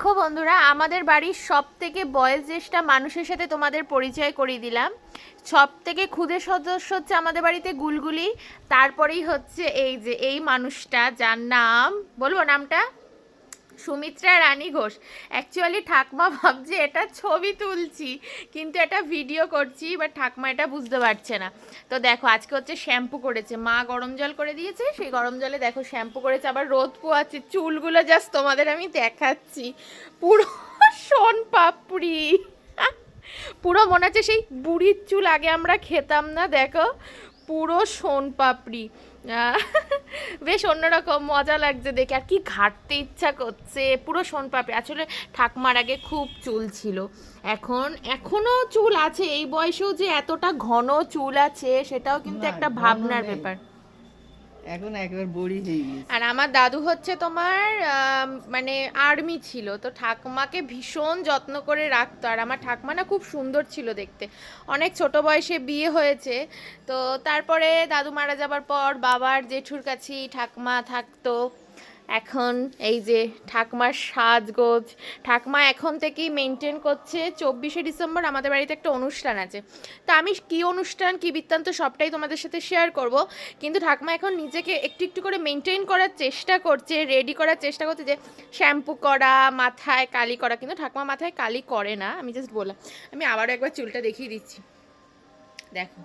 দেখো বন্ধুরা, আমাদের বাড়ির সব থেকে বয়োজ্যেষ্ঠ মানুষের সাথে তোমাদের পরিচয় করিয়ে দিলাম। সব থেকে ক্ষুদে সদস্য হচ্ছে আমাদের বাড়িতে গুলগুলি। তারপরেই হচ্ছে এই যে এই মানুষটা, যার নাম বলবো নামটা, সুমিত্রা রানী ঘোষ। অ্যাকচুয়ালি ঠাকমা ভাবছে এটা ছবি তুলছি, কিন্তু এটা ভিডিও করছি, বাট ঠাকমা এটা বুঝতে পারছে না। তো দেখো আজকে হচ্ছে শ্যাম্পু করেছে, মা গরম জল করে দিয়েছে, সেই গরম জলে দেখো শ্যাম্পু করেছে, আবার রোদ পোয়াচ্ছে। চুলগুলো জাস্ট তোমাদের আমি দেখাচ্ছি, পুরো সোন পাপড়ি, পুরো মনে হচ্ছে সেই বুড়ির চুল আগে আমরা খেতাম না, দেখো পুরো সোন পাপড়ি। আহ, বেশ অন্যরকম মজা লাগছে দেখে, আর কি ঘাটতে ইচ্ছা করছে, পুরো সোন পাপড়ি। আসলে ঠাকমার আগে খুব চুল ছিল, এখনো চুল আছে, এই বয়সেও যে এতটা ঘন চুল আছে সেটাও কিন্তু না, একটা ঘন ভাবনার নেই। ব্যাপার। এখন একেবারে বুড়ি হয়ে গেছে। আর আমার দাদু হচ্ছে তোমার মানে আর্মি ছিল, তো ঠাকুমাকে ভীষণ যত্ন করে রাখতো। আর আমার ঠাকুমা না খুব সুন্দর ছিল দেখতে, অনেক ছোট বয়সে বিয়ে হয়েছে। তো তারপরে দাদু মারা যাবার পর বাবার জেঠুর কাছেই ঠাকুমা থাকতো। এখন এই যে ঠাকুমার সাজগোজ, ঠাকুমা এখন থেকেই মেনটেন করছে। 24শে ডিসেম্বর আমাদের বাড়িতে একটা অনুষ্ঠান আছে, তা আমি কী অনুষ্ঠান কী বৃত্তান্ত সবটাই তোমাদের সাথে শেয়ার করব। কিন্তু ঠাকুমা এখন নিজেকে একটু একটু করে মেনটেন করার চেষ্টা করছে, রেডি করার চেষ্টা করছে, যে শ্যাম্পু করা, মাথায় কালি করা। কিন্তু ঠাকুমা মাথায় কালি করে না, আমি জাস্ট বললাম। আমি আবারও একবার চুলটা দেখিয়ে দিচ্ছি, দেখো।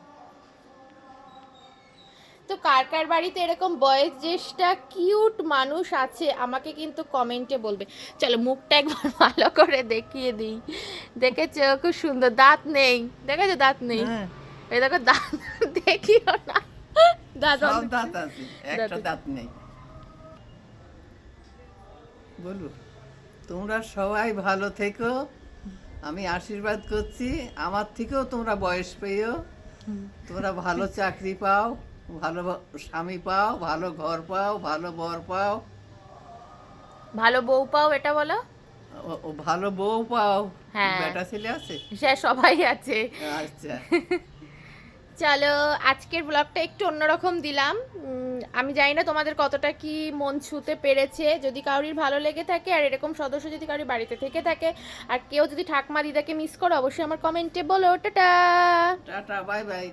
তো কার কার বাড়িতে এরকম বয়োজ্যেষ্ঠ কিউট মানুষ আছে আমাকে কিন্তু কমেন্টে বলবে। চলো মুখটা একবার ভালো করে দেখিয়ে দিই। দেখেছো খুব সুন্দর, দাঁত নেই, দেখেছো দাঁত নেই, হ্যাঁ, এই দেখো দাঁত, দেখিও না, দাঁত সব অন্ধ- দাঁত আছে, একটা দাঁত- দাঁত নেই। বলবো, তোমরা সবাই ভালো থেকো, আমি আশীর্বাদ করছি। আমার থেকেও তোমরা বয়স পেয়েও, তোমরা ভালো চাকরি পাও, ভালো স্বামী পাও, ভালো ঘর পাও, ভালো বর পাও, ভালো বউ পাও, এটা বলো। ও ভালো বউ পাও। হ্যাঁ, বেটা ছেলে আছে? সে সবাই আছে। আচ্ছা। চলো, আজকের ব্লগটা একটু অন্যরকম দিলাম। আমি জানি না তোমাদের কতটা কি মন ছুঁতে পেরেছে। যদি কারোর ভালো লেগে থাকে, আর এরকম সদস্য যদি কারোর বাড়িতে থেকে থাকে, আর কেউ যদি ঠাকমা দিদাকে মিস করো, অবশ্যই আমার কমেন্টে বলো। টাটা। Tata, bye bye.